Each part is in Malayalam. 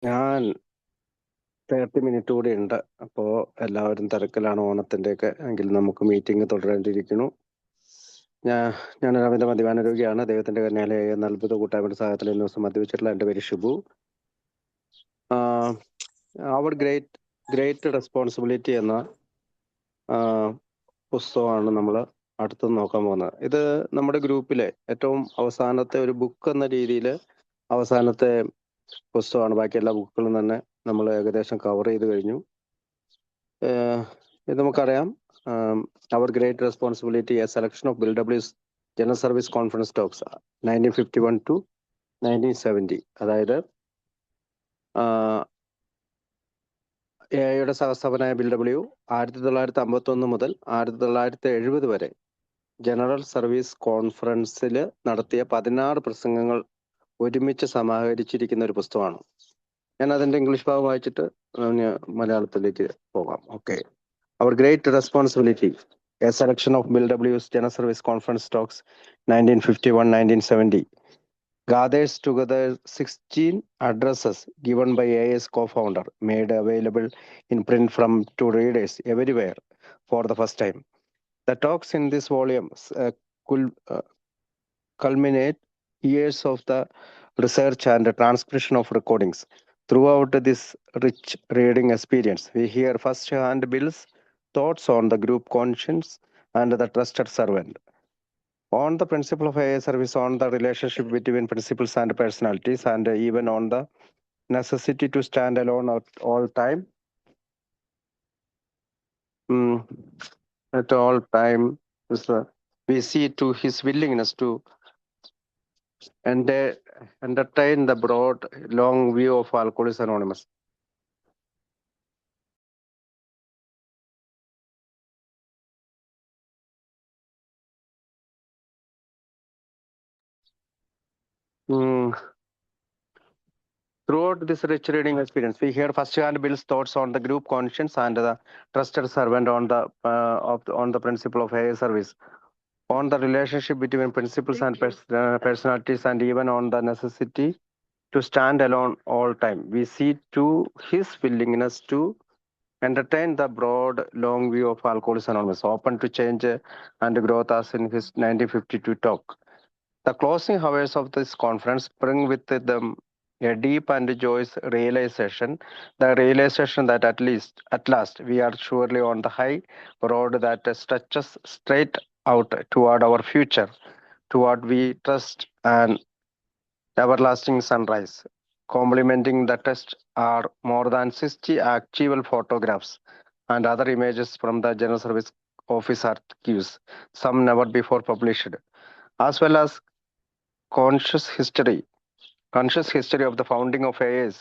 ഞാൻ 30 മിനിറ്റ് കൂടി ഉണ്ട്. അപ്പോൾ എല്ലാവരും തിരക്കിലാണ് ഓണത്തിൻ്റെയൊക്കെ എങ്കിൽ നമുക്ക് മീറ്റിംഗ് തുടരേണ്ടിയിരിക്കുന്നു. ഞാൻ രവീന്ദ്ര മദ്യപാന രോഗിയാണ്. ദൈവത്തിന്റെ കന്യാലയ എന്ന അത്ഭുത കൂട്ടായ്മയുടെ സഹായത്തിൽ ഇന്ന് ദിവസം മദ്യപിച്ചിട്ടുള്ള എൻ്റെ പേര് ഷിബു. അവർ ഗ്രേറ്റ് റെസ്പോൺസിബിലിറ്റി എന്ന പുസ്തകമാണ് നമ്മൾ അടുത്ത് നോക്കാൻ പോകുന്നത്. ഇത് നമ്മുടെ ഗ്രൂപ്പിലെ ഏറ്റവും അവസാനത്തെ ഒരു ബുക്ക് എന്ന രീതിയിൽ അവസാനത്തെ പുസ്തകമാണ്. ബാക്കി എല്ലാ ബുക്കുകളും തന്നെ നമ്മൾ ഏകദേശം കവർ ചെയ്ത് കഴിഞ്ഞു. ഇത് നമുക്കറിയാം. Our great responsibility a selection of Bill ഡബ്ല്യൂസ് general service conference talks 1951 to 1970. അതായത് എയുടെ സഹസ്ഥാപനായ ബിൽ ഡബ്ല്യു 1951 മുതൽ 1970 വരെ ജനറൽ സർവീസ് കോൺഫറൻസിൽ നടത്തിയ 16 പ്രസംഗങ്ങൾ ഒരുമിച്ച് സമാഹരിച്ചിരിക്കുന്ന ഒരു പുസ്തകമാണ്. ഞാൻ അതിന്റെ ഇംഗ്ലീഷ് ഭാഗം വായിച്ചിട്ട് മലയാളത്തിലേക്ക് പോകാം. Okay. Our great responsibility a selection of Bill ഡബ്ല്യൂസ് general service conference talks 1951-1970 gathers together 16 addresses given by AI's co-founder, made available in print from to readers everywhere for the first time. The talks in this volume culminate years of the research and transcription of recordings. Throughout this rich reading experience, we hear first-hand Bill's thoughts on the group conscience and the trusted servant, on the principle of AA service, on the relationship between principles and personalities, and even on the necessity to stand alone at all time. At all time, we see to his willingness to entertain the broad, long view of Alcoholics Anonymous. Throughout this rich reading experience, we hear first-hand Bill's thoughts on the group conscience and the trusted servant, on the principle of AA service, on the relationship between principles and personalities, and even on the necessity to stand alone all time. We see to his willingness to entertain the broad, long view of Alcoholics Anonymous, open to change and growth, as in his 1952 talk. The closing hours of this conference bring with them a deep and joyous realization, the realization that at last, we are surely on the high road that stretches straight out toward our future, toward we trust an everlasting sunrise. Complementing the text are more than 60 archival photographs and other images from the General Service Office archives, some never before published, as well as conscious history of the founding of AA's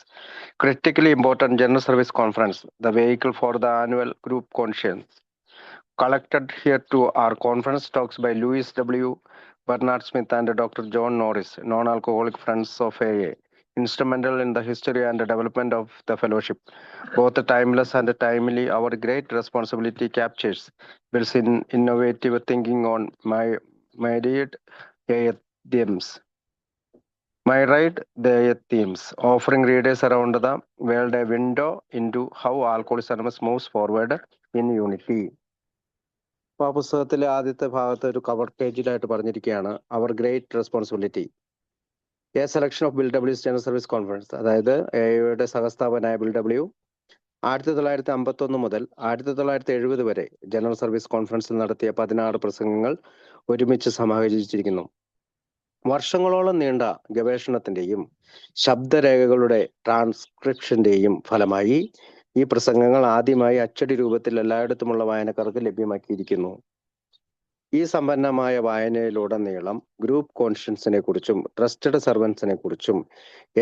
critically important General Service Conference, the vehicle for the annual group conscience. Collected here to our conference talks by Louis W. Bernard Smith and Dr. John Norris, non-alcoholic friends of AA, instrumental in the history and development of the fellowship. Both timeless and timely, our great responsibility captures Bill's innovative thinking on myriad AA themes. Offering readers around the world a window into how Alcoholics Anonymous moves forward in unity. അപ്പോൾ ആ പുസ്തകത്തിലെ ആദ്യത്തെ ഭാഗത്ത് ഒരു കവർ പേജിലായിട്ട് പറഞ്ഞിരിക്കുകയാണ് our great responsibility a selection of Bill ഡബ്ല്യൂസ് ജനറൽ സർവീസ് കോൺഫറൻസ്. അതായത് എയുടെ സഹസ്ഥാപനായ ബിൽ ഡബ്ല്യു 1951 മുതൽ 1970 വരെ ജനറൽ സർവീസ് കോൺഫറൻസിൽ നടത്തിയ 16 പ്രസംഗങ്ങൾ ഒരുമിച്ച് സമാഹരിച്ചിരിക്കുന്നു. വർഷങ്ങളോളം നീണ്ട ഗവേഷണത്തിന്റെയും ശബ്ദരേഖകളുടെ ട്രാൻസ്ക്രിപ്ഷന്റെയും ഫലമായി ഈ പ്രസംഗങ്ങൾ ആദ്യമായി അച്ചടി രൂപത്തിൽ എല്ലായിടത്തുമുള്ള വായനക്കാർക്ക് ലഭ്യമാക്കിയിരിക്കുന്നു. ഈ സമ്പന്നമായ വായനയിലുടനീളം ഗ്രൂപ്പ് കോൺഷ്യൻസിനെ കുറിച്ചും ട്രസ്റ്റഡ് സർവൻസിനെ കുറിച്ചും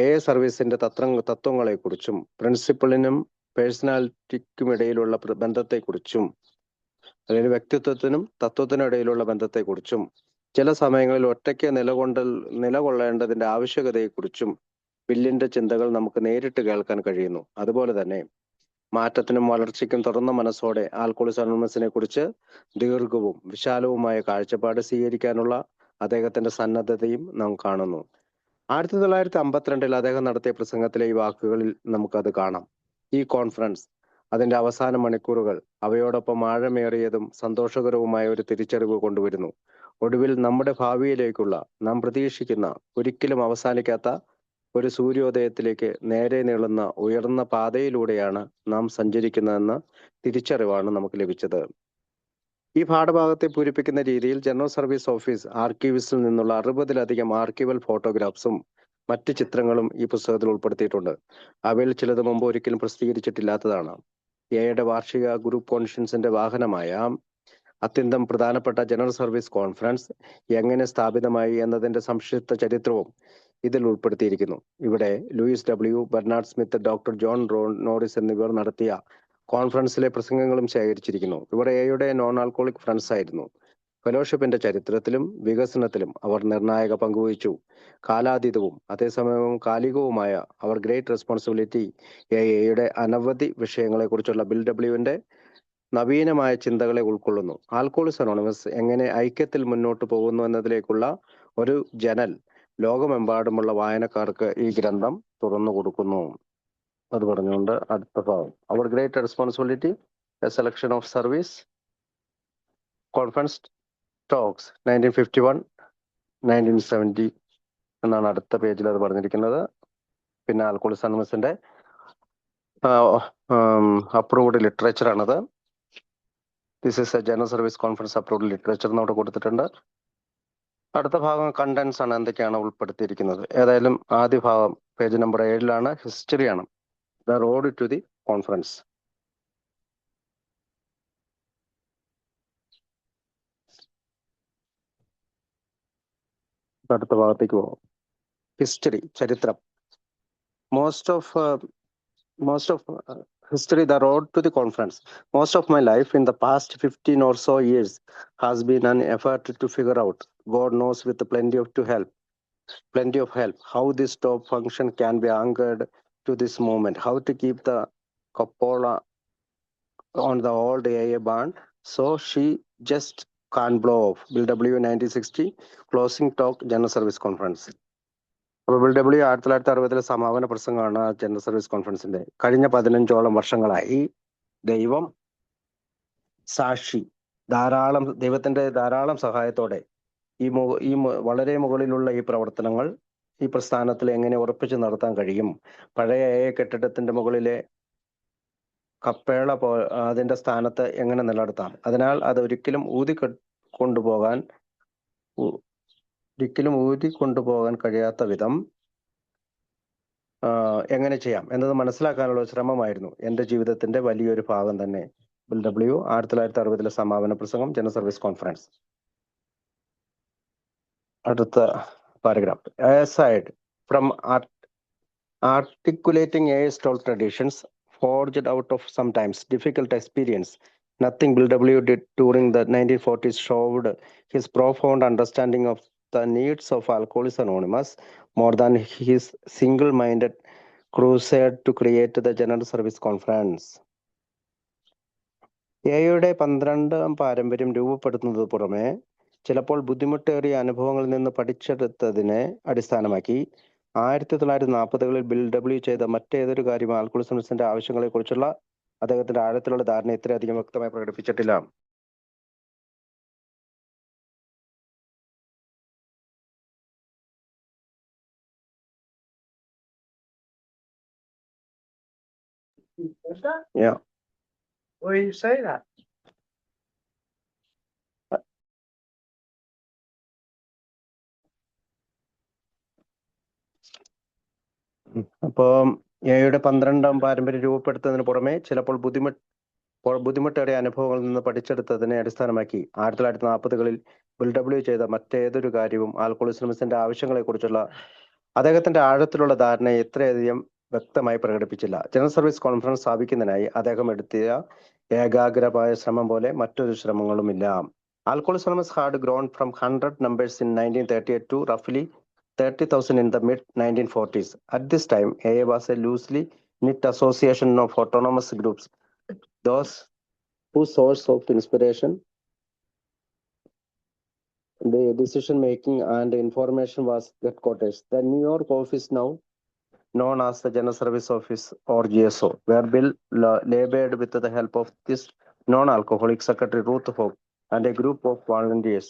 AA സർവീസിന്റെ തത്വങ്ങളെ കുറിച്ചും പ്രിൻസിപ്പിളിനും പേഴ്സണാലിറ്റിക്കും ഇടയിലുള്ള ബന്ധത്തെക്കുറിച്ചും, അതായത് വ്യക്തിത്വത്തിനും തത്വത്തിനും ഇടയിലുള്ള ബന്ധത്തെക്കുറിച്ചും, ചില സമയങ്ങളിൽ ഒറ്റയ്ക്ക് നിലകൊള്ളേണ്ടതിന്റെ ആവശ്യകതയെക്കുറിച്ചും ബില്ലിന്റെ ചിന്തകൾ നമുക്ക് നേരിട്ട് കേൾക്കാൻ കഴിയുന്നു. അതുപോലെ തന്നെ മാറ്റത്തിനും വളർച്ചയ്ക്കും തുറന്ന മനസ്സോടെ ആൽക്കഹോളിക്സ് അനോണിമസിനെ കുറിച്ച് ദീർഘവും വിശാലവുമായ കാഴ്ചപ്പാട് സ്വീകരിക്കാനുള്ള അദ്ദേഹത്തിന്റെ സന്നദ്ധതയും നാം കാണുന്നു. 1952 അദ്ദേഹം നടത്തിയ പ്രസംഗത്തിലെ ഈ വാക്കുകളിൽ നമുക്കത് കാണാം. ഈ കോൺഫറൻസ് അതിന്റെ അവസാന മണിക്കൂറുകൾ അവയോടൊപ്പം ആഴമേറിയതും സന്തോഷകരവുമായ ഒരു തിരിച്ചറിവ് കൊണ്ടുവരുന്നു. ഒടുവിൽ നമ്മുടെ ഭാവിയിലേക്കുള്ള നാം പ്രതീക്ഷിക്കുന്ന ഒരിക്കലും അവസാനിക്കാത്ത ഒരു സൂര്യോദയത്തിലേക്ക് നേരെ നീളുന്ന ഉയർന്ന പാതയിലൂടെയാണ് നാം സഞ്ചരിക്കുന്നതെന്ന തിരിച്ചറിവാണ് നമുക്ക് ലഭിച്ചത്. ഈ പാഠഭാഗത്തെ പൂരിപ്പിക്കുന്ന രീതിയിൽ ജനറൽ സർവീസ് ഓഫീസ് ആർക്കീവ്സിൽ നിന്നുള്ള 60-ലധികം ആർക്കീവൽ ഫോട്ടോഗ്രാഫ്സും മറ്റ് ചിത്രങ്ങളും ഈ പുസ്തകത്തിൽ ഉൾപ്പെടുത്തിയിട്ടുണ്ട്. അവയിൽ ചിലത് മുമ്പ് ഒരിക്കലും പ്രസിദ്ധീകരിച്ചിട്ടില്ലാത്തതാണ്. എയുടെ വാർഷിക ഗ്രൂപ്പ് കോൺഫറൻസിന്റെ വാഹനമായ അത്യന്തം പ്രധാനപ്പെട്ട ജനറൽ സർവീസ് കോൺഫറൻസ് എങ്ങനെ സ്ഥാപിതമായി എന്നതിന്റെ സംക്ഷിപ്ത ചരിത്രവും ഇതിൽ ഉൾപ്പെടുത്തിയിരിക്കുന്നു. ഇവിടെ Louis W, Bernard Smith, doctor John Norris എന്നിവർ നടത്തിയ കോൺഫറൻസിലെ പ്രസംഗങ്ങളും ശേഖരിച്ചിരിക്കുന്നു. ഇവർ എയുടെ നോൺ ആൽക്കോളിക് ഫ്രണ്ട്സ് ആയിരുന്നു. ഫെലോഷിപ്പിന്റെ ചരിത്രത്തിലും വികസനത്തിലും അവർ നിർണായക പങ്കുവഹിച്ചു. കാലാതീതവും അതേസമയം കാലികവുമായ അവർ ഗ്രേറ്റ് റെസ്പോൺസിബിലിറ്റി എയുടെ അനവധി വിഷയങ്ങളെക്കുറിച്ചുള്ള ബിൽ ഡബ്ല്യുവിന്റെ നവീനമായ ചിന്തകളെ ഉൾക്കൊള്ളുന്നു. ആൽക്കോളിക്സ് അനോണിമസ് എങ്ങനെ ഐക്യത്തിൽ മുന്നോട്ട് പോകുന്നു എന്നതിലേക്കുള്ള ഒരു ജനൽ ലോകമെമ്പാടുമുള്ള വായനക്കാർക്ക് ഈ ഗ്രന്ഥം തുറന്നു കൊടുക്കുന്നു. അത് പറഞ്ഞുകൊണ്ട് അടുത്ത ഭാഗം, our great responsibility, a selection of service conference talks 1951-1970 എന്നാണ് അടുത്ത പേജിൽ അത് പറഞ്ഞിരിക്കുന്നത്. പിന്നെ ആൽക്കോളിക്സ് അനോണിമസിന്റെ അപ്രൂവ്ഡ് ലിറ്ററേച്ചർ ആണത്. This is a general service conference approved literature എന്ന് അവിടെ കൊടുത്തിട്ടുണ്ട്. അടുത്ത ഭാഗം കണ്ടന്റ്സ് ആണ്, എന്തൊക്കെയാണ് ഉൾപ്പെടുത്തിയിരിക്കുന്നത്. ഏതായാലും ആദ്യ ഭാഗം പേജ് നമ്പർ 7-ലാണ്, ഹിസ്റ്ററിയാണ്. The road to the conference. അടുത്ത ഭാഗത്തേക്ക് പോകും. ഹിസ്റ്ററി, ചരിത്രം. Most of history, the road to the conference. Most of my life in the past 15 or so years has been an effort to figure out, God knows with plenty of help, how this top function can be anchored to this moment, how to keep the cupola on the old AA barn so she just can't blow off. Bill W 1960 closing talk, General Service Conference. അപ്പോൾ ബിൽ ഡബ്ല്യു 1960 സമാപന പ്രസംഗമാണ് ജനറൽ സർവീസ് കോൺഫറൻസിന്റെ. കഴിഞ്ഞ 15ഓളം വർഷങ്ങളായി ദൈവം സാക്ഷി, ദൈവത്തിന്റെ ധാരാളം സഹായത്തോടെ ഈ വളരെ മുകളിലുള്ള ഈ പ്രവർത്തനങ്ങൾ ഈ പ്രസ്ഥാനത്തിൽ എങ്ങനെ ഉറപ്പിച്ചു നടത്താൻ കഴിയും, പഴയ കെട്ടിടത്തിന്റെ മുകളിലെ കപ്പേള അതിന്റെ സ്ഥാനത്ത് എങ്ങനെ നിലനിർത്താം, അതിനാൽ അത് ഒരിക്കലും ഊതിക്കൊണ്ടുപോകാൻ കഴിയാത്ത വിധം എങ്ങനെ ചെയ്യാം എന്നത് മനസ്സിലാക്കാനുള്ള ശ്രമമായിരുന്നു എൻ്റെ ജീവിതത്തിന്റെ വലിയൊരു ഭാഗം തന്നെ. ബിൽ ഡബ്ല്യു 1960 സമാപന പ്രസംഗം, ജനറൽ സർവീസ് കോൺഫറൻസ്. അടുത്ത paragraph. aside from articulating AI's told traditions forged out of sometimes difficult experience, nothing Bill W did during the 1940s showed his profound understanding of the needs of Alcoholics Anonymous more than his single-minded crusade to create the General Service Conference. എയുടെ 12ാം പാരമ്പര്യം രൂപപ്പെടുത്തുന്നത് പുറമെ ചിലപ്പോൾ ബുദ്ധിമുട്ടേറിയ അനുഭവങ്ങളിൽ നിന്ന് പഠിച്ചെടുത്തതിനെ അടിസ്ഥാനമാക്കി 1940കളിൽ ബിൽ ഡബ്ല്യു ചെയ്ത മറ്റേതൊരു കാര്യം ആൽക്കോളിക്സ് അനോണിമസിന്റെ ആവശ്യങ്ങളെ കുറിച്ചുള്ള അദ്ദേഹത്തിന്റെ ആഴത്തിലുള്ള ധാരണ ഇത്രയധികം വ്യക്തമായി പ്രകടിപ്പിച്ചിട്ടില്ല. Yeah. Why you say that? അപ്പോൾ എയുടെ 12ാം പാരമ്പര്യം രൂപപ്പെടുത്തുന്നതിന് പുറമെ ചിലപ്പോൾ ബുദ്ധിമുട്ടേറിയ അനുഭവങ്ങളിൽ നിന്ന് പഠിച്ചെടുത്തതിനെ അടിസ്ഥാനമാക്കി 1940കളിൽ ബിൽ ഡബ്ല്യു ചെയ്ത മറ്റേതൊരു കാര്യവും ആൽക്കോഹോളിക്സ് അനോണിമസിന്റെ ആവശ്യങ്ങളെ കുറിച്ചുള്ള അദ്ദേഹത്തിന്റെ ആഴത്തിലുള്ള ധാരണയെ ഇത്രയധികം വ്യക്തമായി പ്രകടിപ്പിച്ചില്ല. ജനറൽ സർവീസ് കോൺഫറൻസ് സ്ഥാപിക്കുന്നതിനായി അദ്ദേഹം എടുത്തിയ ഏകാഗ്രമായ ശ്രമം പോലെ മറ്റൊരു ശ്രമങ്ങളുമില്ല. ആൽക്കോഹോളിക്സ് anonymous had grown from 100 members in 1938 to roughly 30,000 in the mid-1940s. At this time, AA was a loosely knit association of autonomous groups, those whose source of inspiration the decision making and information was headquarters. The New York office, now known as the General Service Office or GSO, were built labored with the help of this non-alcoholic secretary Ruth Hope and a group of volunteers.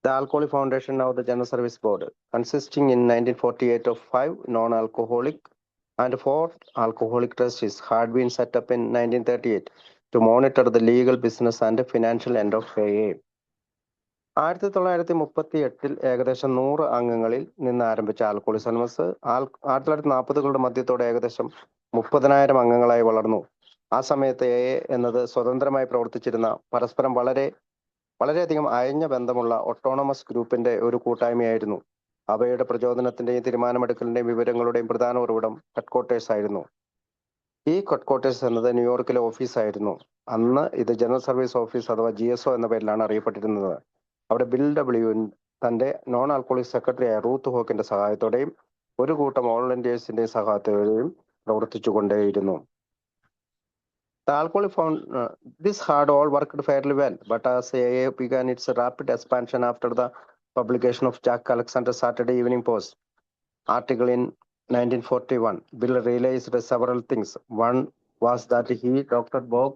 The Alcoholic Foundation, now the General Service Board, consisting in 1948 of 5 non-alcoholic and 4 alcoholic trustees, had been set up in 1938 to monitor the legal, business and financial end of AA. 1938 ഏകദേശം 100 അംഗങ്ങളിൽ നിന്ന് ആരംഭിച്ച ആൽക്കോളിക്സ് അനോണിമസ് 1940കളുടെ മധ്യത്തോടെ ഏകദേശം 30,000 അംഗങ്ങളായി വളർന്നു. ആ സമയത്ത് AA എന്നത് സ്വതന്ത്രമായി പ്രവർത്തിച്ചിരുന്ന പരസ്പരം വളരെയധികം അയഞ്ഞ ബന്ധമുള്ള ഓട്ടോണമസ് ഗ്രൂപ്പിന്റെ ഒരു കൂട്ടായ്മയായിരുന്നു. അവയുടെ പ്രചോദനത്തിന്റെയും തീരുമാനമെടുക്കലിന്റെയും വിവരങ്ങളുടെയും പ്രധാന ഉറവിടം ഹെഡ്ക്വാർട്ടേഴ്സ് ആയിരുന്നു. ഈ ഹെഡ്ക്വാർട്ടേഴ്സ് എന്നത് ന്യൂയോർക്കിലെ ഓഫീസായിരുന്നു. അന്ന് ഇത് ജനറൽ സർവീസ് ഓഫീസ് അഥവാ GSO എന്ന പേരിലാണ് അറിയപ്പെട്ടിരുന്നത്. അവിടെ ബിൽ ഡബ്ല്യു തന്റെ നോൺ ആൽക്കോളിക് സെക്രട്ടറിയായ റൂത്ത് ഹോക്കിന്റെ സഹായത്തോടെയും ഒരു കൂട്ടം വോളണ്ടിയേഴ്സിന്റെയും സഹായത്തോടെയും പ്രവർത്തിച്ചുകൊണ്ടേയിരുന്നു. The Alcoholic this had all worked fairly well, but as AA began its rapid expansion after the publication of Jack Alexander's Saturday Evening Post article in 1941, Bill realized several things. One was that he, Dr. Bob,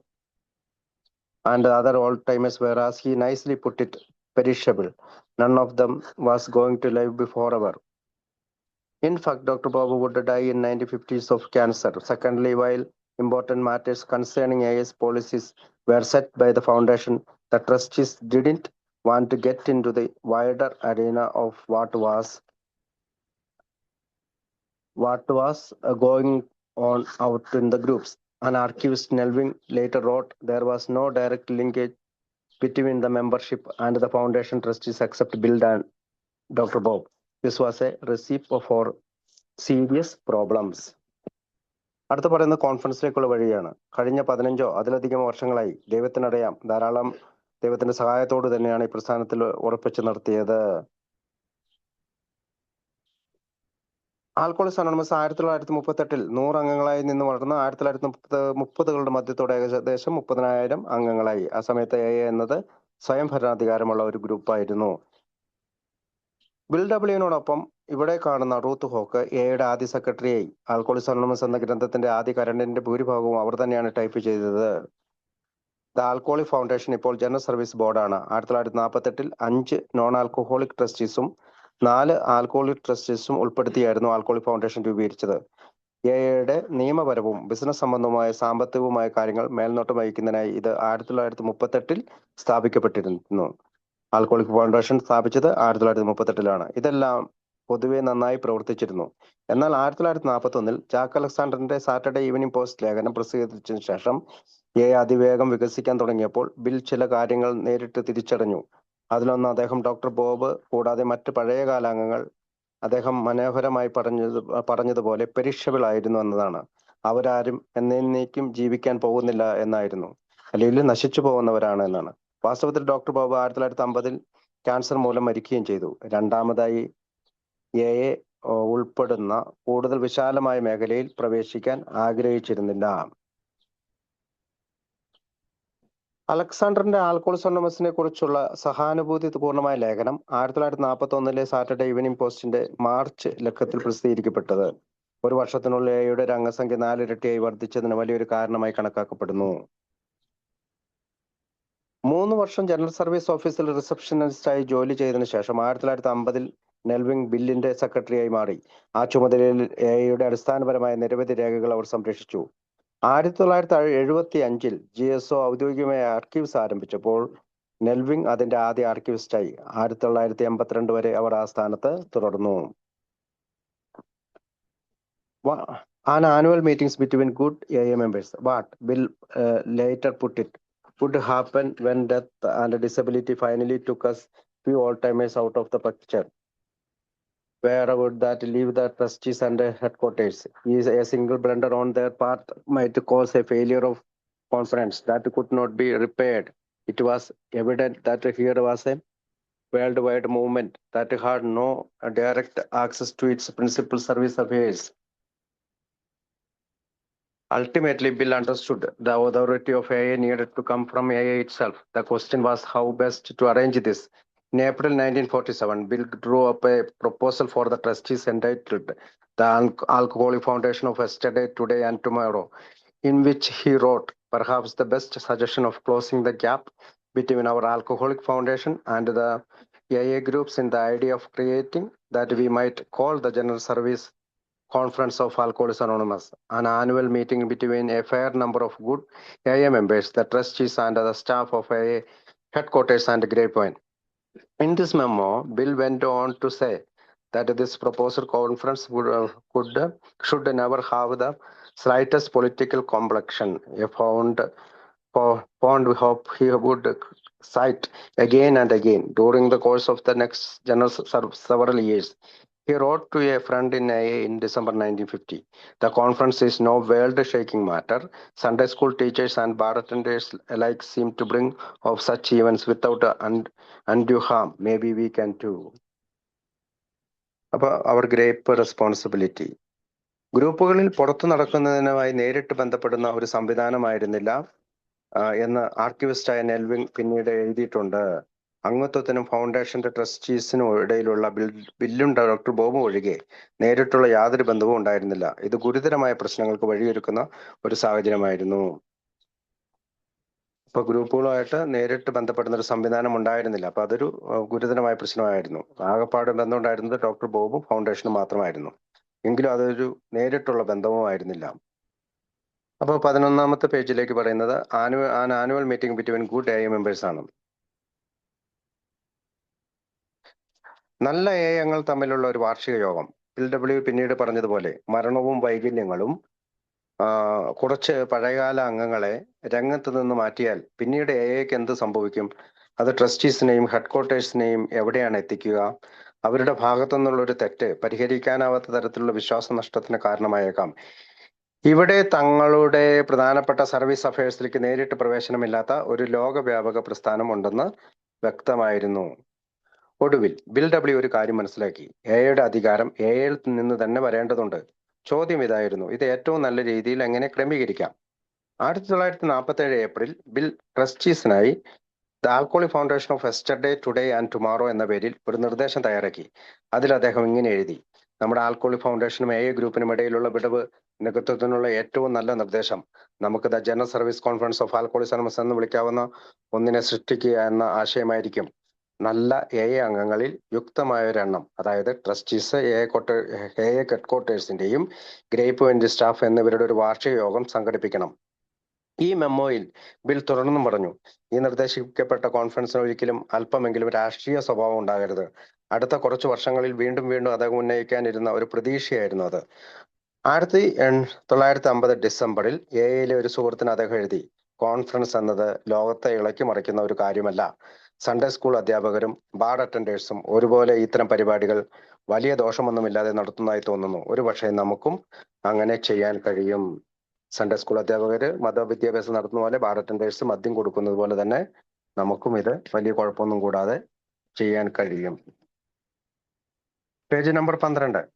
and the other old-timers were, as he nicely put it, perishable. None of them was going to live forever. In fact, Dr. Bob would die in 1950s of cancer. Secondly, while important matters concerning AA's policies were set by the foundation, the trustees didn't want to get into the wider arena of what was going on out in the groups. An archivist, Nelving, later wrote, there was no direct linkage between the membership and the foundation trustees except Bill and Dr. Bob. This was a recipe for serious problems. അടുത്ത പറയുന്നത് കോൺഫറൻസിലേക്കുള്ള വഴിയാണ്. കഴിഞ്ഞ 15 അതിലധികം വർഷങ്ങളായി ദൈവത്തിനറിയാം ധാരാളം ദൈവത്തിന്റെ സഹായത്തോട് തന്നെയാണ് ഈ പ്രസ്ഥാനത്തിൽ ഉറപ്പിച്ചു നിർത്തിയത്. ആൽക്കോളിക്സ് അനോണിമസ് 1938 100 അംഗങ്ങളായി നിന്ന് വളർന്ന് 1930കളുടെ മധ്യത്തോടെ ഏകദേശം 30,000 അംഗങ്ങളായി. ആ സമയത്ത് AA എന്നത് സ്വയം ഭരണാധികാരമുള്ള ഒരു ഗ്രൂപ്പായിരുന്നു. ബിൽ ഡബ്ല്യുവിനോടൊപ്പം ഇവിടെ കാണുന്ന റൂത്ത് ഹോക്ക് AAയുടെ ആദ്യ സെക്രട്ടറിയായി. ആൽക്കോളിക്സ് അനോണിമസ് എന്ന ഗ്രന്ഥത്തിന്റെ ആദ്യ കരണ്ടിന്റെ ഭൂരിഭാഗവും അവർ തന്നെയാണ് ടൈപ്പ് ചെയ്തത്. ദ ആൽക്കോളിക് ഫൗണ്ടേഷൻ ഇപ്പോൾ ജനറൽ സർവീസ് ബോർഡാണ്. 1948 5 നോൺ ആൽക്കഹോളിക് ട്രസ്റ്റീസും 4 ആൽക്കോളിക് ട്രസ്റ്റീസും ഉൾപ്പെടുത്തിയായിരുന്നു ആൽക്കോളിക് ഫൗണ്ടേഷൻ രൂപീകരിച്ചത്. AAയുടെ നിയമപരവും ബിസിനസ് സംബന്ധവുമായ സാമ്പത്തികവുമായ കാര്യങ്ങൾ മേൽനോട്ടം വഹിക്കുന്നതിനായി ഇത് 1938 സ്ഥാപിക്കപ്പെട്ടിരുന്നു. ആൽക്കോളിക് ഫൗണ്ടേഷൻ സ്ഥാപിച്ചത് 1938 ഇതെല്ലാം പൊതുവെ നന്നായി പ്രവർത്തിച്ചിരുന്നു. എന്നാൽ 1941 ജാക്ക് അലക്സാണ്ടറിന്റെ സാറ്റർഡേ ഈവനിംഗ് പോസ്റ്റ് ലേഖനം പ്രസിദ്ധീകരിച്ചതിനു ശേഷം AA അതിവേഗം വികസിക്കാൻ തുടങ്ങിയപ്പോൾ ബിൽ ചില കാര്യങ്ങൾ നേരിട്ട് തിരിച്ചറിഞ്ഞു. അതിലൊന്ന് അദ്ദേഹം ഡോക്ടർ ബോബ് കൂടാതെ മറ്റ് പഴയകാല അംഗങ്ങൾ അദ്ദേഹം മനോഹരമായി പറഞ്ഞതുപോലെ പെരിഷബിൾ ആയിരുന്നു എന്നതാണ്. അവരാരും എന്നേക്കും ജീവിക്കാൻ പോകുന്നില്ല എന്നായിരുന്നു, അല്ലെങ്കിൽ നശിച്ചു പോകുന്നവരാണ് എന്നാണ്. വാസ്തവത്തിൽ ഡോക്ടർ ബോബ് 1950 ക്യാൻസർ മൂലം മരിക്കുകയും ചെയ്തു. രണ്ടാമതായി AA ഉൾപ്പെടുന്ന കൂടുതൽ വിശാലമായ മേഖലയിൽ പ്രവേശിക്കാൻ ആഗ്രഹിച്ചിരുന്നില്ല. അലക്സാണ്ടറിന്റെ ആൽക്കോളിക്സ് അനോണിമസിനെ കുറിച്ചുള്ള സഹാനുഭൂതി പൂർണ്ണമായ ലേഖനം 1941 സാറ്റർഡേ ഈവനിംഗ് പോസ്റ്റിന്റെ മാർച്ച് ലക്കത്തിൽ പ്രസിദ്ധീകരിക്കപ്പെട്ടത് ഒരു വർഷത്തിനുള്ളിൽ AAയുടെ അംഗസംഖ്യ 4 ഇരട്ടിയായി വർദ്ധിച്ചതിന് വലിയൊരു കാരണമായി കണക്കാക്കപ്പെടുന്നു. 3 വർഷം ജനറൽ സർവീസ് ഓഫീസിൽ റിസപ്ഷനിസ്റ്റായി ജോലി ചെയ്തതിനു ശേഷം 1950 നെൽവിംഗ് ബില്ലിന്റെ സെക്രട്ടറിയായി മാറി. ആ ചുമതലയിൽ AAയുടെ അടിസ്ഥാനപരമായ നിരവധി രേഖകൾ അവർ സംരക്ഷിച്ചു. 1975 GSO ഔദ്യോഗികമായ ആർക്കീവ്സ് ആരംഭിച്ചപ്പോൾ നെൽവിംഗ് അതിന്റെ ആദ്യ ആർക്കീവിസ്റ്റായി. 1982 വരെ അവർ ആ സ്ഥാനത്ത് തുടർന്നു. On annual meetings between good AA members, what Bill later put it, would happen when death and disability finally took us few old-timers out of the picture. Where would that leave the trustees and headquarters? A single blunder on their part might cause a failure of conference that could not be repaired. It was evident that here was a worldwide movement that had no direct access to its principal service affairs. Ultimately, Bill understood the authority of AA needed to come from AA itself. The question was how best to arrange this. In April 1947, Bill drew up a proposal for the trustees entitled The Alcoholic Foundation of Yesterday, Today, and Tomorrow, in which he wrote, perhaps the best suggestion of closing the gap between our alcoholic foundation and the AA groups in the idea of creating that we might call the General Service Conference of Alcoholics Anonymous, an annual meeting between a fair number of good AA members, the trustees, and the staff of AA headquarters and Grapevine. In this memo, Bill went on to say that this proposed conference should never have the slightest political complexion. A fond hope he would cite again and again during the course of the next several years. He wrote to a friend in AA in December 1950. The conference is no world-shaking matter. Sunday school teachers and bar attenders alike seem to bring of such events without undue harm. Maybe we can too. അപ്പോൾ അവർ ഗ്രേപ്പ് റെസ്പോൺസിബിലിറ്റി ഗ്രൂപ്പുകളിൽ പുറത്തു നടക്കുന്നതിനുമായി നേരിട്ട് ബന്ധപ്പെടുന്ന ഒരു സംവിധാനമായിരുന്നില്ല എന്ന് ആർക്കിവിസ്റ്റായ നെൽവിൻ പിന്നീട് എഴുതിയിട്ടുണ്ട്. അംഗത്വത്തിനും ഫൗണ്ടേഷന്റെ ട്രസ്റ്റീസിനും ഇടയിലുള്ള ബില്ലും ഡോക്ടർ ബോബും ഒഴികെ നേരിട്ടുള്ള യാതൊരു ബന്ധവും ഉണ്ടായിരുന്നില്ല. ഇത് ഗുരുതരമായ പ്രശ്നങ്ങൾക്ക് വഴിയൊരുക്കുന്ന ഒരു സാഹചര്യമായിരുന്നു. ഇപ്പൊ ഗ്രൂപ്പുകളുമായിട്ട് നേരിട്ട് ബന്ധപ്പെടുന്ന ഒരു സംവിധാനം ഉണ്ടായിരുന്നില്ല. അപ്പൊ അതൊരു ഗുരുതരമായ പ്രശ്നമായിരുന്നു. ആകെപ്പാട് ബന്ധമുണ്ടായിരുന്നത് ഡോക്ടർ ബോബും ഫൗണ്ടേഷനും മാത്രമായിരുന്നു. എങ്കിലും അതൊരു നേരിട്ടുള്ള ബന്ധവും ആയിരുന്നില്ല. അപ്പോൾ 11ാമത്തെ പേജിലേക്ക് പറയുന്നത് annual meeting between good AA members ആണ്. നല്ല AA അംഗങ്ങൾ തമ്മിലുള്ള ഒരു വാർഷിക യോഗം. LW പിന്നീട് പറഞ്ഞതുപോലെ മരണവും വൈകല്യങ്ങളും കുറച്ച് പഴയകാല അംഗങ്ങളെ രംഗത്ത് നിന്ന് മാറ്റിയാൽ പിന്നീട് AAക്ക് എന്ത് സംഭവിക്കും? അത് ട്രസ്റ്റീസിനെയും ഹെഡ്ക്വാർട്ടേഴ്സിനെയും എവിടെയാണ് എത്തിക്കുക? അവരുടെ ഭാഗത്തു നിന്നുള്ള ഒരു തെറ്റ് പരിഹരിക്കാനാവാത്ത തരത്തിലുള്ള വിശ്വാസനഷ്ടത്തിന് കാരണമായേക്കാം. ഇവിടെ തങ്ങളുടെ പ്രധാനപ്പെട്ട സർവീസ് അഫയേഴ്സിലേക്ക് നേരിട്ട് പ്രവേശനമില്ലാത്ത ഒരു ലോകവ്യാപക പ്രസ്ഥാനം ഉണ്ടെന്ന് വ്യക്തമായിരുന്നു. ഒടുവിൽ ബിൽ ഡബ്ല്യു ഒരു കാര്യം മനസ്സിലാക്കി. എയുടെ അധികാരം എയിൽ നിന്ന് തന്നെ വരേണ്ടതുണ്ട്. ചോദ്യം ഇതായിരുന്നു, ഇത് ഏറ്റവും നല്ല രീതിയിൽ എങ്ങനെ ക്രമീകരിക്കാം? 1947 ഏപ്രിൽ ബിൽ ട്രസ്റ്റീസിനായി the alcoholic foundation of yesterday, today and tomorrow എന്ന പേരിൽ ഒരു നിർദ്ദേശം തയ്യാറാക്കി. അതിൽ അദ്ദേഹം ഇങ്ങനെ എഴുതി: നമ്മുടെ ആൽക്കോഹോളിക് ഫൗണ്ടേഷനും AA ഗ്രൂപ്പിനും ഇടയിലുള്ള വിടവ് നികത്തുന്നതിനുള്ള ഏറ്റവും നല്ല നിർദ്ദേശം നമുക്ക് the general service conference of alcoholics anonymous എന്ന് വിളിക്കാവുന്ന ഒന്നിനെ സൃഷ്ടിക്കുക എന്ന ആശയമായിരിക്കും. നല്ല AA അംഗങ്ങളിൽ യുക്തമായ ഒരു എണ്ണം, അതായത് ട്രസ്റ്റീസ്, AA ഹെഡ്ക്വാർട്ടേഴ്സിന്റെയും ഗ്രേപ്പ് വൈൻ സ്റ്റാഫ് എന്നിവരുടെ ഒരു വാർഷിക യോഗം സംഘടിപ്പിക്കണം. ഈ മെമ്മോയിൽ ബിൽ തുടർന്നും പറഞ്ഞു, ഈ നിർദ്ദേശിക്കപ്പെട്ട കോൺഫറൻസിന് ഒരിക്കലും അല്പമെങ്കിലും രാഷ്ട്രീയ സ്വഭാവം ഉണ്ടാകരുത്. അടുത്ത കുറച്ചു വർഷങ്ങളിൽ വീണ്ടും അദ്ദേഹം ഉന്നയിക്കാനിരുന്ന ഒരു പ്രതീക്ഷയായിരുന്നു അത്. 1950 ഡിസംബറിൽ AAയിലെ ഒരു സുഹൃത്തിന് അദ്ദേഹം എഴുതി, കോൺഫറൻസ് എന്നത് ലോകത്തെ ഇളക്കി മറിക്കുന്ന ഒരു കാര്യമല്ല. സൺഡേ സ്കൂൾ അധ്യാപകരും ബാർ അറ്റൻഡേഴ്സും ഒരുപോലെ ഇത്തരം പരിപാടികൾ വലിയ ദോഷമൊന്നുമില്ലാതെ നടത്തുന്നതായി തോന്നുന്നു. ഒരുപക്ഷെ നമുക്കും അങ്ങനെ ചെയ്യാൻ കഴിയും. സൺഡേ സ്കൂൾ അധ്യാപകര് മതവിദ്യാഭ്യാസം നടത്തുന്ന പോലെ ബാർ അറ്റൻഡേഴ്സ് മദ്യം കൊടുക്കുന്നത് പോലെ തന്നെ നമുക്കും ഇത് വലിയ കുഴപ്പമൊന്നും കൂടാതെ ചെയ്യാൻ കഴിയും. Page number 12.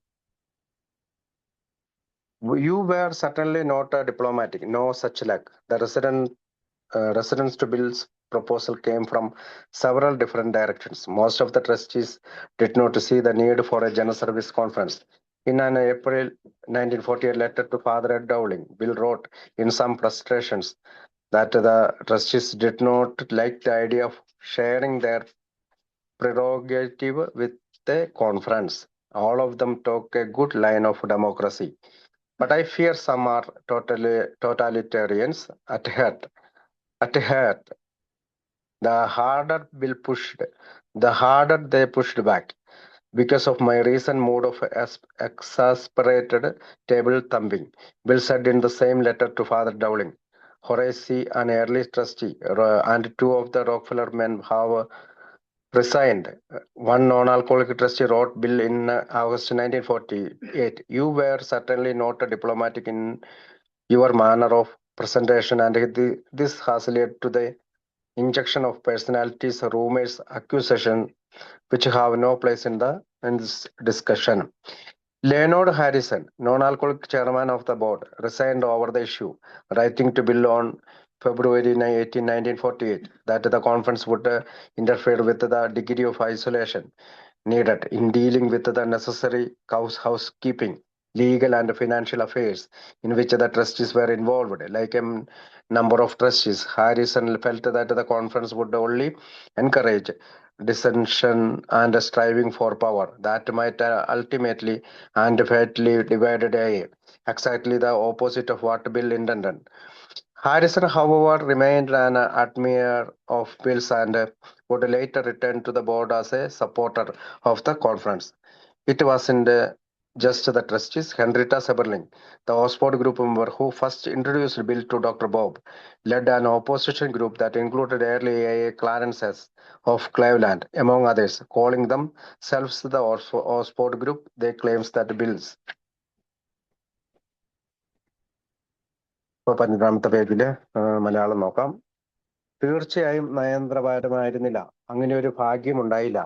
You were certainly not a diplomatic, no such luck. The residence to Bill's proposal came from several different directions. Most of the trustees did not see the need for a general service conference. In an April 1948 letter to Father Ed Dowling, Bill wrote in some frustrations that the trustees did not like the idea of sharing their prerogative with the conference. All of them took a good line of democracy. But I fear some are totalitarians at heart. The harder Bill pushed, the harder they pushed back. Because of my recent mood of exasperated table thumping, Bill said in the same letter to Father Dowling, Horace C., an early trustee, and two of the Rockefeller men have resigned. One non-alcoholic trustee wrote Bill in August 1948. You were certainly not a diplomatic in your manner of presentation, and this has led to the injection of personalities, rumors, accusation, which have no place in this discussion. Leonard Harrison, non-alcoholic chairman of the board, resigned over the issue, writing to Bill on February 18, 1948, that the conference would interfere with the degree of isolation needed in dealing with the necessary housekeeping, legal and financial affairs in which the trustees were involved. Like a number of trustees, Harrison felt that the conference would only encourage dissension and striving for power that might ultimately and fatally divide AA, exactly the opposite of what Bill intended. Harrison, however, remained an admirer of Bill's and would later return to the board as a supporter of the conference. It wasn't just the trustees. Henrietta Seiberling, the Oxford Group member who first introduced Bill to Dr. Bob, led an opposition group that included early AA Clarences of Cleveland, among others, calling themselves the Oxford Group. They claims that Bill's ഇപ്പോൾ 12ാമത്തെ പേജില് മലയാളം നോക്കാം. തീർച്ചയായും നയതന്ത്രപരമായിരുന്നില്ല. അങ്ങനെ ഒരു ഭാഗ്യം ഉണ്ടായില്ല.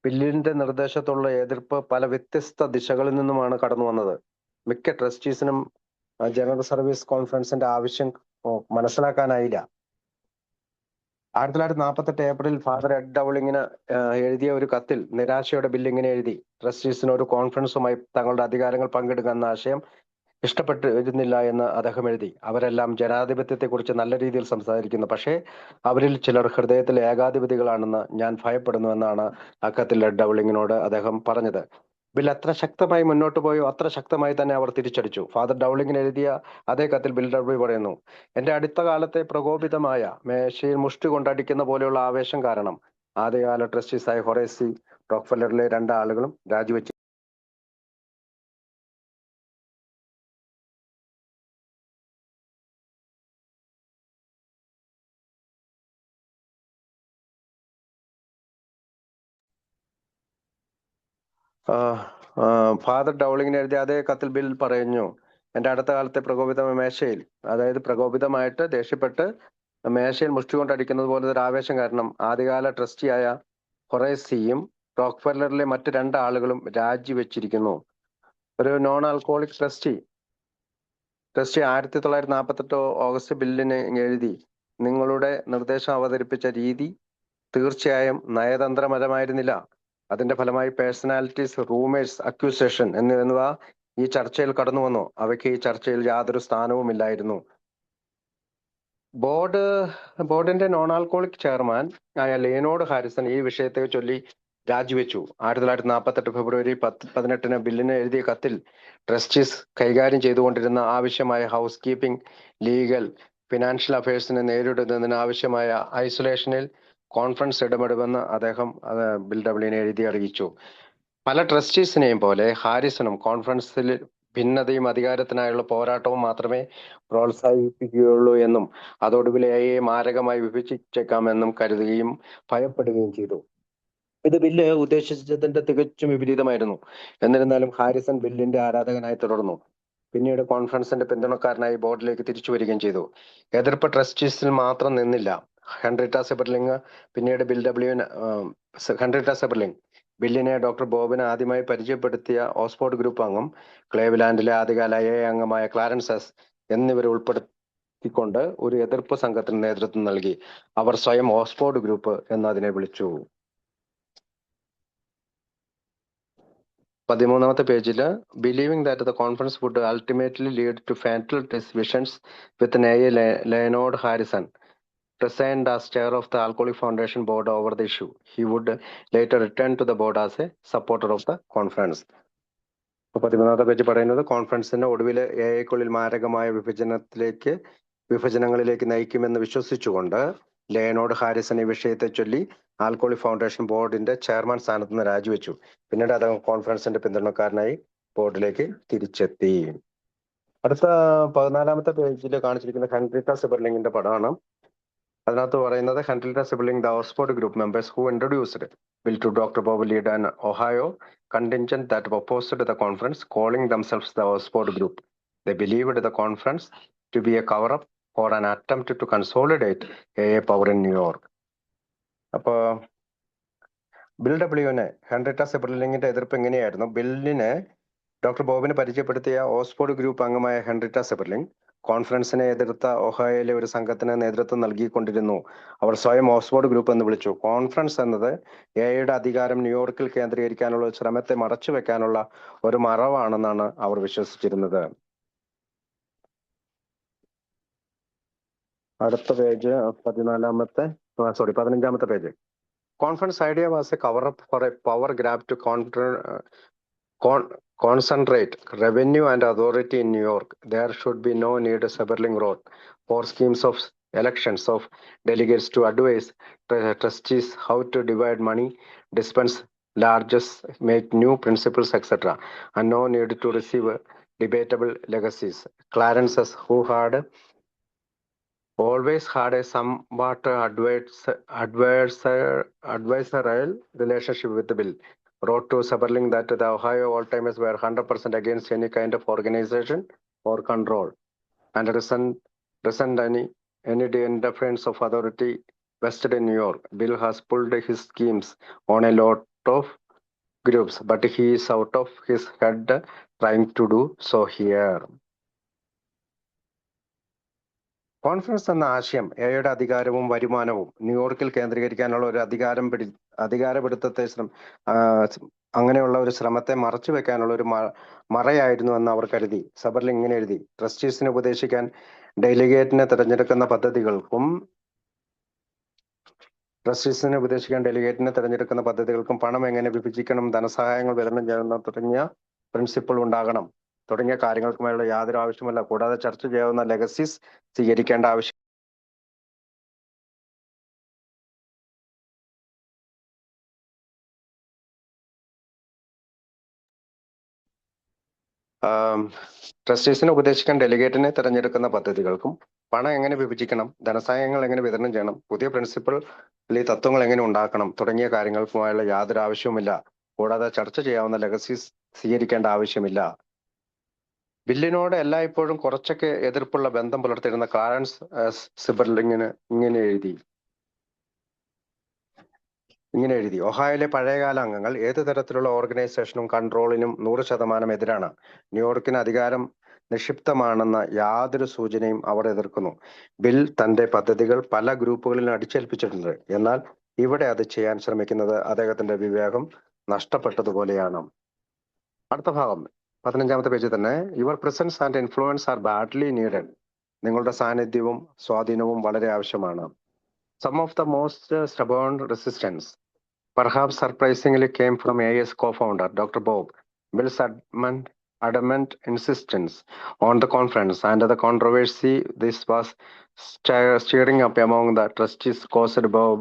ബില്ലിന്റെ നിർദ്ദേശത്തുള്ള എതിർപ്പ് പല വ്യത്യസ്ത ദിശകളിൽ നിന്നുമാണ് കടന്നു വന്നത്. മിക്ക ട്രസ്റ്റീസിനും ജനറൽ സർവീസ് കോൺഫറൻസിന്റെ ആവശ്യം മനസ്സിലാക്കാനായില്ല. 1948 ഏപ്രിൽ ഫാദർ എഡ് ഡൗളിങ്ങിന് എഴുതിയ ഒരു കത്തിൽ നിരാശയുടെ ബില്ല് ഇങ്ങനെ എഴുതി: ട്രസ്റ്റീസിന് ഒരു കോൺഫറൻസുമായി തങ്ങളുടെ അധികാരങ്ങൾ പങ്കിടുക എന്ന ആശയം ഇഷ്ടപ്പെട്ടിരുന്നില്ല എന്ന് അദ്ദേഹം എഴുതി. അവരെല്ലാം ജനാധിപത്യത്തെക്കുറിച്ച് നല്ല രീതിയിൽ സംസാരിക്കുന്നു, പക്ഷേ അവരിൽ ചിലർ ഹൃദയത്തിൽ ഏകാധിപതികളാണെന്ന് ഞാൻ ഭയപ്പെടുന്നു എന്നാണ് അക്കത്തിൽ ഡൗളിങ്ങിനോട് അദ്ദേഹം പറഞ്ഞത്. ബിൽ എത്ര ശക്തമായി മുന്നോട്ട് പോയോ അത്ര ശക്തമായി തന്നെ അവർ തിരിച്ചടിച്ചു. ഫാദർ ഡൗളിങ്ങിന് എഴുതിയ അതേ കത്തിൽ ബിൽ ഡബ്ല്യു പറയുന്നു: എന്റെ അടുത്ത കാലത്തെ പ്രകോപിതമായ മേശയിൽ മുഷ്ടി കൊണ്ടടിക്കുന്ന പോലെയുള്ള ആവേശം കാരണം ആദ്യകാല ട്രസ്റ്റീസായ ഹൊറേസി റോക്ക്ഫെല്ലറിലെ 2 ആളുകളും രാജിവെച്ചു. ഫാദർ ഡൗളിങ്ങിന് എഴുതിയ അതേ കത്തിൽ ബിൽ പറഞ്ഞു: എന്റെ അടുത്ത കാലത്തെ പ്രകോപിതമായ മേശയിൽ, അതായത് പ്രകോപിതമായിട്ട് ദേഷ്യപ്പെട്ട് മേശയിൽ മുഷ്ടി കൊണ്ടടിക്കുന്നത് പോലെ ഒരു ആവേശം കാരണം ആദ്യകാല ട്രസ്റ്റിയായ ഹൊറേസിയും റോക്ക്ഫെല്ലറിലെ മറ്റ് 2 ആളുകളും രാജിവെച്ചിരിക്കുന്നു. ഒരു നോൺ ആൽക്കോളിക് ട്രസ്റ്റി 1948 ഓഗസ്റ്റ് ബില്ലിന് എഴുതി: നിങ്ങളുടെ നിർദ്ദേശം അവതരിപ്പിച്ച രീതി തീർച്ചയായും നയതന്ത്രപരമായിരുന്നില്ല. അതിന്റെ ഫലമായി പേഴ്സണാലിറ്റീസ്, റൂമേഴ്സ്, അക്യൂസേഷൻ എന്നിവ ഈ ചർച്ചയിൽ കടന്നു വന്നു. അവയ്ക്ക് ഈ ചർച്ചയിൽ യാതൊരു സ്ഥാനവുമില്ലായിരുന്നു. ബോർഡിന്റെ നോൺ ആൽക്കോളിക് ചെയർമാൻ ആയ ലിയോനാർഡ് ഹാരിസൺ ഈ വിഷയത്തെ ചൊല്ലി രാജിവെച്ചു. 1948 ഫെബ്രുവരി 18 ബില്ലിന് എഴുതിയ കത്തിൽ ട്രസ്റ്റീസ് കൈകാര്യം ചെയ്തുകൊണ്ടിരുന്ന ആവശ്യമായ ഹൗസ് കീപ്പിംഗ്, ലീഗൽ, ഫിനാൻഷ്യൽ അഫയേഴ്സിനെ നേരിടുന്നതിന് ആവശ്യമായ ഐസൊലേഷനിൽ കോൺഫറൻസ് ഇടപെടുമെന്ന് അദ്ദേഹം ബിൽ ഡബ്ല്യുവിനെ എഴുതി അറിയിച്ചു. പല ട്രസ്റ്റീസിനെയും പോലെ ഹാരിസണും കോൺഫറൻസിൽ ഭിന്നതയും അധികാരത്തിനായുള്ള പോരാട്ടവും മാത്രമേ പ്രോത്സാഹിപ്പിക്കുകയുള്ളൂ എന്നും അതോടുകൂടി AA മാരകമായി വിഭജിച്ചേക്കാമെന്നും കരുതുകയും ഭയപ്പെടുകയും ചെയ്തു. ഇത് ബില്ല് ഉദ്ദേശിച്ചതിന്റെ തികച്ചും വിപരീതമായിരുന്നു. എന്നിരുന്നാലും ഹാരിസൺ ബില്ലിന്റെ ആരാധകനായി തുടർന്നു. പിന്നീട് കോൺഫറൻസിന്റെ പിന്തുണക്കാരനായി ബോർഡിലേക്ക് തിരിച്ചു വരികയും ചെയ്തു. എതിർപ്പ് ട്രസ്റ്റീസിൽ മാത്രം നിന്നില്ല. ഹെൻറിറ്റ സെബർലിംഗ് പിന്നീട് ബില്ലിനെ ഡോക്ടർ ബോബിന് ആദ്യമായി പരിചയപ്പെടുത്തിയ ഓക്സ്ഫോർഡ് ഗ്രൂപ്പ് അംഗം, ക്ലേവ്ലാൻഡിലെ ആദ്യകാല AA അംഗമായ ക്ലാരൻസസ് എന്നിവരെ ഉൾപ്പെടുത്തിക്കൊണ്ട് ഒരു എതിർപ്പ് സംഘത്തിന് നേതൃത്വം നൽകി. അവർ സ്വയം ഓക്സ്ഫോർഡ് ഗ്രൂപ്പ് എന്നതിനെ വിളിച്ചു. 13ാമത്തെ പേജില് believing that the conference would ultimately lead to fatal divisions with AA Leonard Harrison resigned as chair of the Alcoholic Foundation board over the issue. He would later return to the board as a supporter of the conference. 13ാമത്തെ പേജ് പറയുന്നത് കോൺഫറൻസിന്റെ ഒടുവിൽ AAക്കുള്ളിൽ മാരകമായ വിഭജനങ്ങളിലേക്ക് നയിക്കുമെന്ന് വിശ്വസിച്ചുകൊണ്ട് ലിയോനാർഡ് ഹാരിസൺ ഈ വിഷയത്തെ ചൊല്ലി ആൽക്കോളിക് ഫൗണ്ടേഷൻ ബോർഡിന്റെ ചെയർമാൻ സ്ഥാനത്ത് നിന്ന് രാജിവെച്ചു. പിന്നീട് അദ്ദേഹം കോൺഫറൻസിന്റെ പിന്തുണക്കാരനായി ബോർഡിലേക്ക് തിരിച്ചെത്തി. അടുത്ത 14ാമത്തെ പേജിൽ കാണിച്ചിരിക്കുന്ന ഹെൻറിറ്റ സെബർലിംഗിന്റെ പടമാണ്. അതിനകത്ത് പറയുന്നത് Henrietta Seiberling, the Oxford group members who introduced Bill to doctor Bob led an Ohio contingent that opposed the conference, calling themselves the Oxford Group. They believed the conference to be a cover-up or an attempt to consolidate AA power in New York. അപ്പോൾ ബിൽ ഡബ്ല്യുവിന് ഹെൻറിറ്റ സെബർലിംഗിന്റെ എതിർപ്പ് എങ്ങനെയായിരുന്നു? ബില്ലിനെ ഡോക്ടർ ബോബിന് പരിചയപ്പെടുത്തിയ ഓക്സ്ഫോർഡ് ഗ്രൂപ്പ് അംഗമായ ഹെൻറിറ്റ സെബർലിംഗ് കോൺഫറൻസിനെ എതിർത്ത ഒഹായോയിലെ ഒരു സംഘത്തിന് നേതൃത്വം നൽകിക്കൊണ്ടിരുന്നു. അവർ സ്വയം ഓക്സ്ഫോർഡ് ഗ്രൂപ്പ് എന്ന് വിളിച്ചു. കോൺഫറൻസ് എന്നത് എയുടെ അധികാരം ന്യൂയോർക്കിൽ കേന്ദ്രീകരിക്കാനുള്ള ഒരു ശ്രമത്തെ മറച്ചുവെക്കാനുള്ള ഒരു മറവാണെന്നാണ് അവർ വിശ്വസിച്ചിരുന്നത്. അടുത്ത പേജ് 15ാമത്തെ page. Conference idea was a cover up for a power grab to concentrate revenue and authority in New York. There should be no need Sberling wrote for schemes of elections of delegates to advise trustees how to divide money, dispense largesse, make new principles, etc. And no need to receive debatable legacies. Clarence, who had always had a somewhat adversarial relationship with the bill, wrote to Sberling that the Ohio old-timers were 100% against any kind of organization or control and resent any interference of authority vested in New York. Bill has pulled his schemes on a lot of groups, but he is out of his head trying to do so here. Conference എന്ന ആശയം എയുടെ അധികാരവും വരുമാനവും ന്യൂയോർക്കിൽ കേന്ദ്രീകരിക്കാനുള്ള ഒരു അധികാരപിടുത്തത്തെ അങ്ങനെയുള്ള ഒരു ശ്രമത്തെ മറച്ചു വെക്കാനുള്ള ഒരു മറയായിരുന്നു എന്ന് അവർ കരുതി. സബർലിംഗ് ഇങ്ങനെ എഴുതി: ട്രസ്റ്റീസിനെ ഉപദേശിക്കാൻ ഡെലിഗേറ്റിനെ തിരഞ്ഞെടുക്കുന്ന പദ്ധതികൾക്കും പണം എങ്ങനെ വിഭജിക്കണം, ധനസഹായങ്ങൾ വിതരണം ചെയ്യുന്ന തുടങ്ങിയ പ്രിൻസിപ്പിൾ ഉണ്ടാകണം. തുടങ്ങിയ കാര്യങ്ങൾക്കുമായുള്ള യാതൊരു ആവശ്യമല്ല. കൂടാതെ ചർച്ച ചെയ്യാവുന്ന ലെഗസീസ് സ്വീകരിക്കേണ്ട ആവശ്യം ട്രസ്റ്റീസിനെ ഉപദേശിക്കാൻ ഡെലിഗേറ്റിനെ തിരഞ്ഞെടുക്കുന്ന പദ്ധതികൾക്കും പണം എങ്ങനെ വിഭജിക്കണം, ധനസഹായങ്ങൾ എങ്ങനെ വിതരണം ചെയ്യണം, പുതിയ പ്രിൻസിപ്പൽ തത്വങ്ങൾ എങ്ങനെ ഉണ്ടാക്കണം തുടങ്ങിയ കാര്യങ്ങൾക്കുമായുള്ള യാതൊരു ആവശ്യവുമില്ല. കൂടാതെ ചർച്ച ചെയ്യാവുന്ന ലെഗസീസ് സ്വീകരിക്കേണ്ട ആവശ്യമില്ല. ബില്ലിനോട് എല്ലായ്പ്പോഴും കുറച്ചൊക്കെ എതിർപ്പുള്ള ബന്ധം പുലർത്തിയിരുന്ന ക്ലാരൻസ് സിബർലിംഗിന് ഇങ്ങനെ എഴുതി: ഒഹായോയിലെ പഴയകാല അംഗങ്ങൾ ഏത് തരത്തിലുള്ള ഓർഗനൈസേഷനും കൺട്രോളിനും 100% എതിരാണ്. ന്യൂയോർക്കിന് അധികാരം നിക്ഷിപ്തമാണെന്ന യാതൊരു സൂചനയും അവർ എതിർക്കുന്നു. ബിൽ തന്റെ പദ്ധതികൾ പല ഗ്രൂപ്പുകളിലും അടിച്ചേൽപ്പിച്ചിട്ടുണ്ട്. എന്നാൽ ഇവിടെ അത് ചെയ്യാൻ ശ്രമിക്കുന്നത് അദ്ദേഹത്തിന്റെ വിവേകം നഷ്ടപ്പെട്ടതുപോലെയാണ്. അടുത്ത ഭാഗം 15ാമത്തെ പേജിൽ തന്നെ: your presence and influence are badly needed. നിങ്ങളുടെ സാന്നിധ്യവും സ്വാധീനവും വളരെ ആവശ്യമാണ്. Some of the most stubborn resistance, perhaps surprisingly, came from AI's co-founder, Dr. Bob. Bill's adamant insistence on the conference and the controversy this was stirring up among the trustees caused Bob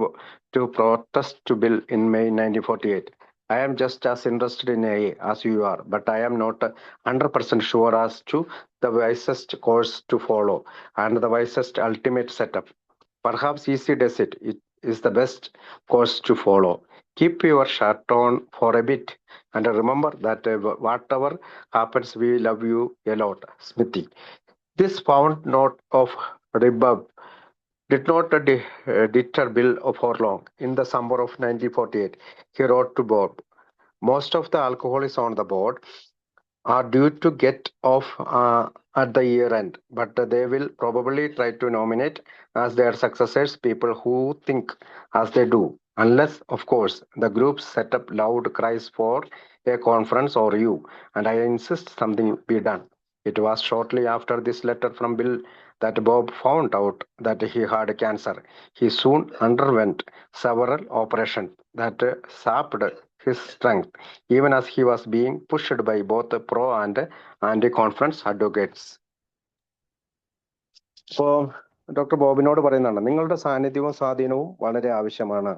to protest to Bill in May 1948. I am just as interested in AA as you are, but I am not 100% sure as to the wisest course to follow and the wisest ultimate setup. Perhaps easy does it. It is the best course to follow. Keep your shirt on for a bit and remember that whatever happens, we love you a lot. Smithy. This found note of rebuff did not deter Bill for long. In the summer of 1948, he wrote to Bob, most of the alcoholics on the board are due to get off at the year end, but they will probably try to nominate as their successors people who think as they do, unless, of course, the groups set up loud cries for a conference or you, and I insist something be done. It was shortly after this letter from Bill that Bob found out that he had cancer. He soon underwent several operations that sapped his strength, even as he was being pushed by both pro and anti-conference advocates. അപ്പോൾ ഡോക്ടർ ബോബിനോട് പറയുന്നതാണ്, നിങ്ങളുടെ സാന്നിധ്യവും സ്വാധീനവും വളരെ ആവശ്യമാണ്.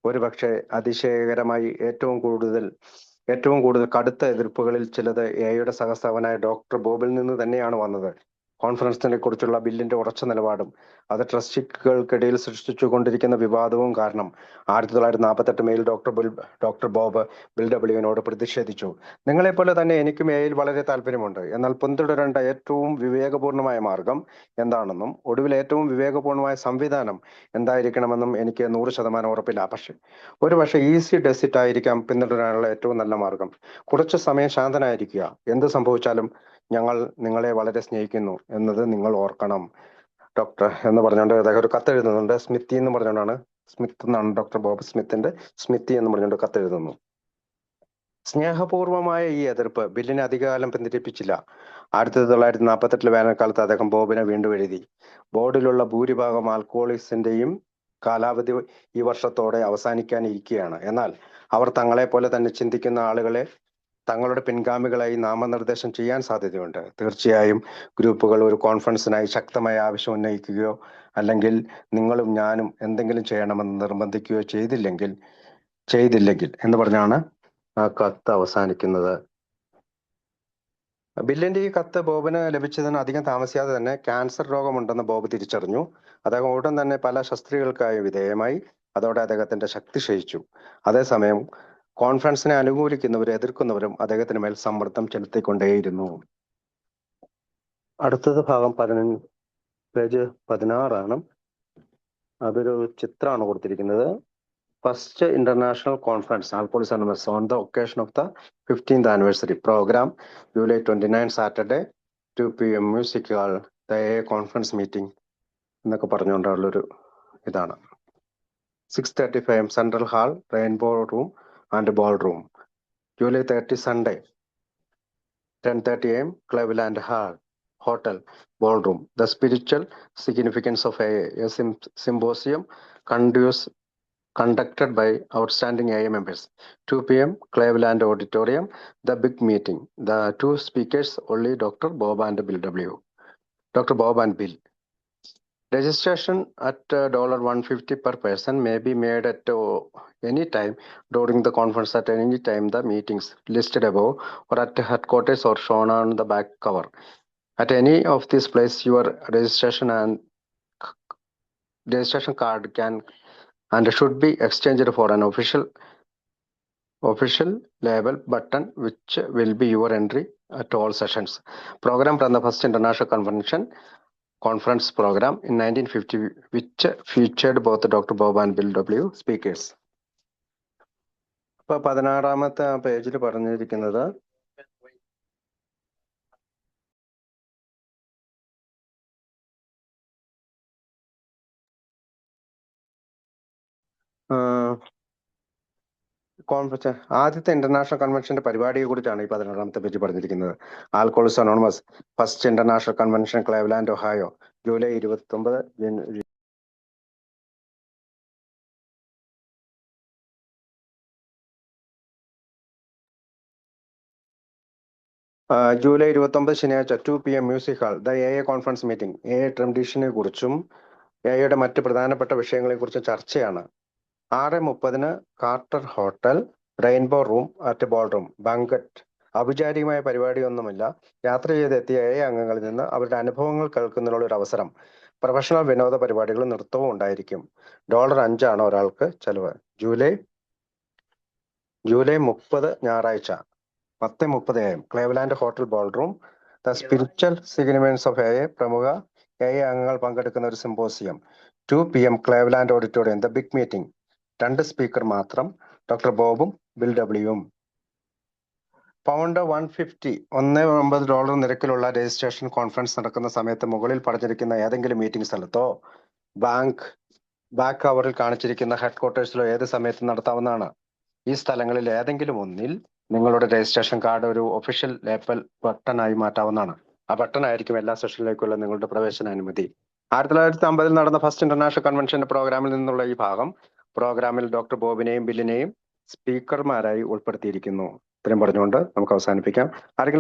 ഒരുപക്ഷെ അതിശയകരമായി ഏറ്റവും കൂടുതൽ കടുത്ത എതിർപ്പുകളിൽ ചിലത് എയുടെ സഹസ്ഥാപനായ ഡോക്ടർ ബോബിൽ നിന്ന് തന്നെയാണ് വന്നത്. കോൺഫറൻസിനെ കുറിച്ചുള്ള ബില്ലിന്റെ ഉറച്ച നിലപാടും അത് ട്രസ്റ്റികൾക്കിടയിൽ സൃഷ്ടിച്ചുകൊണ്ടിരിക്കുന്ന വിവാദവും കാരണം 1948 മെയിൽ ഡോക്ടർ ബോബ് ബിൽ ഡബ്ല്യുവിനോട് പ്രതിഷേധിച്ചു. നിങ്ങളെപ്പോലെ തന്നെ എനിക്കും എയിൽ വളരെ താല്പര്യമുണ്ട്. എന്നാൽ പിന്തുടരേണ്ട ഏറ്റവും വിവേകപൂർണമായ മാർഗം എന്താണെന്നും ഒടുവിൽ ഏറ്റവും വിവേകപൂർണമായ സംവിധാനം എന്തായിരിക്കണമെന്നും എനിക്ക് 100% ഉറപ്പില്ല. ഒരുപക്ഷെ ഈസി ഡെസിറ്റ് ആയിരിക്കാം പിന്തുടരാനുള്ള ഏറ്റവും നല്ല മാർഗം. കുറച്ചു സമയം ശാന്തനായിരിക്കുക. എന്ത് സംഭവിച്ചാലും ഞങ്ങൾ നിങ്ങളെ വളരെ സ്നേഹിക്കുന്നു എന്നത് നിങ്ങൾ ഓർക്കണം. ഡോക്ടർ എന്ന് പറഞ്ഞുകൊണ്ട് അദ്ദേഹം ഒരു കത്ത് എഴുതുന്നുണ്ട്. സ്മിത്തി എന്ന് പറഞ്ഞുകൊണ്ടാണ്, സ്മിത്ത് എന്നാണ് ഡോക്ടർ ബോബ് സ്മിത്തിന്റെ, സ്മിത്തി എന്ന് പറഞ്ഞുകൊണ്ട് കത്ത് എഴുതുന്നു. സ്നേഹപൂർവമായ ഈ എതിർപ്പ് ബില്ലിനെ അധികകാലം പിന്തിരിപ്പിച്ചില്ല. 1948 വേനൽക്കാലത്ത് അദ്ദേഹം ബോബിനെ വീണ്ടും എഴുതി. ബോർഡിലുള്ള ഭൂരിഭാഗം ആൽക്കഹോളിക്സിന്റെയും കാലാവധി ഈ വർഷത്തോടെ അവസാനിക്കാനിരിക്കുകയാണ്. എന്നാൽ അവർ തങ്ങളെ പോലെ തന്നെ ചിന്തിക്കുന്ന ആളുകളെ തങ്ങളുടെ പിൻഗാമികളായി നാമനിർദ്ദേശം ചെയ്യാൻ സാധ്യതയുണ്ട്. തീർച്ചയായും ഗ്രൂപ്പുകൾ ഒരു കോൺഫറൻസിനായി ശക്തമായ ആവശ്യം ഉന്നയിക്കുകയോ അല്ലെങ്കിൽ നിങ്ങളും ഞാനും എന്തെങ്കിലും ചെയ്യണമെന്ന് നിർബന്ധിക്കുകയോ ചെയ്തില്ലെങ്കിൽ എന്ന് പറഞ്ഞാണ് ആ കത്ത് അവസാനിക്കുന്നത്. ബില്ലിന്റെ ഈ കത്ത് ബോബിന് ലഭിച്ചതിന് അധികം താമസിയാതെ തന്നെ ക്യാൻസർ രോഗമുണ്ടെന്ന് ബോബ് തിരിച്ചറിഞ്ഞു. അദ്ദേഹം ഉടൻ തന്നെ പല ശസ്ത്രക്രിയകൾക്കായി വിധേയമായി. അതോടെ അദ്ദേഹത്തിന്റെ ശക്തി ക്ഷയിച്ചു. അതേസമയം കോൺഫറൻസിനെ അനുകൂലിക്കുന്നവരും എതിർക്കുന്നവരും അദ്ദേഹത്തിന് മേൽ സമ്മർദ്ദം ചെലുത്തിക്കൊണ്ടേയിരുന്നു. അടുത്തത് ഭാഗം 15, പേജ് 16 ആണ്. അതൊരു ചിത്രമാണ് കൊടുത്തിരിക്കുന്നത്. First international conference alcoholics anonymous on the occasion of the 15th anniversary program July 29 Saturday 2 PM music hall the conference meeting എന്നൊക്കെ പറഞ്ഞുകൊണ്ടുള്ളൊരു ഇതാണ്. 6:35 AM central hall, rainbow room and ballroom. July 30 Sunday 10:30 AM Cleveland hall, hotel, ballroom. The spiritual significance of a symposium conducted by outstanding AA members. 2 PM Cleveland Auditorium, the big meeting. The two speakers only Dr. Bob and Bill W. Dr. Bob and Bill. Registration at $150 per person may be made at any time during the conference at any time the meetings listed above or at headquarters or shown on the back cover. At any of these places, your registration card can and should be exchanged for an official label button, which will be your entry at all sessions. Program from the first international conference program in 1950, which featured both Dr. Bob and Bill W. speakers. ഇപ്പോൾ 16-ാമത്തെ പേജിൽ പറഞ്ഞിരിക്കുന്നത് ആദ്യത്തെ ഇന്റർനാഷണൽ കൺവെൻഷന്റെ പരിപാടിയെ കുറിച്ചാണ് ഈ 16-ാമത്തെ പേജ് പറഞ്ഞിരിക്കുന്നത്. Alcoholics anonymous first international convention Cleveland Ohio July 29. July 29 ശനിയാഴ്ച 2 PM music hall the AA conference meeting. AA ട്രഡീഷനെ കുറിച്ചും AAയുടെ മറ്റ് പ്രധാനപ്പെട്ട വിഷയങ്ങളെ കുറിച്ചും ചർച്ചയാണ്. 6:30 Carter hotel, rainbow room at ballroom, banquet. ഔപചാരികമായ പരിപാടിയൊന്നുമില്ല. യാത്ര ചെയ്തെത്തിയ AA അംഗങ്ങളിൽ നിന്ന് അവരുടെ അനുഭവങ്ങൾ കേൾക്കുന്നതിനുള്ള ഒരു അവസരം. പ്രൊഫഷണൽ വിനോദ പരിപാടികളും നൃത്തവും ഉണ്ടായിരിക്കും. $5 ഒരാൾക്ക് ചെലവ്. July 30 ഞായറാഴ്ച 10:30 AM Cleveland hotel ballroom. The spiritual significance of AA. പ്രമുഖ AA അംഗങ്ങൾ പങ്കെടുക്കുന്ന ഒരു symposium. 2 PM Cleveland auditorium the big meeting. 2 speaker മാത്രം, ഡോക്ടർ ബോബും ബിൽ ഡബ്ല്യുവും. $150 നിരക്കിലുള്ള രജിസ്ട്രേഷൻ കോൺഫറൻസ് നടക്കുന്ന സമയത്ത് മുകളിൽ പറഞ്ഞിരിക്കുന്ന ഏതെങ്കിലും മീറ്റിംഗ് സ്ഥലത്തോ ബാക്ക് കവറിൽ കാണിച്ചിരിക്കുന്ന ഹെഡ്ക്വാർട്ടേഴ്സിലോ ഏത് സമയത്തും നടത്താവുന്നതാണ്. ഈ സ്ഥലങ്ങളിൽ ഏതെങ്കിലും ഒന്നിൽ നിങ്ങളുടെ രജിസ്ട്രേഷൻ കാർഡ് ഒരു ഒഫീഷ്യൽ ലേബൽ ബട്ടണായി മാറ്റാവുന്നതാണ്. ആ ബട്ടൺ ആയിരിക്കും എല്ലാ സെഷനിലേക്കുള്ള നിങ്ങളുടെ പ്രവേശനാനുമതി. 1950 നടന്ന ഫസ്റ്റ് ഇന്റർനാഷണൽ കൺവെൻഷന്റെ പ്രോഗ്രാമിൽ നിന്നുള്ള ഈ ഭാഗം പ്രോഗ്രാമിൽ ഡോക്ടർ ബോബിനെയും ബില്ലിനെയും സ്പീക്കർമാരായി ഉൾപ്പെടുത്തിയിരിക്കുന്നു. ഇത്രയും പറഞ്ഞുകൊണ്ട് നമുക്ക് അവസാനിപ്പിക്കാം. ആരെങ്കിലും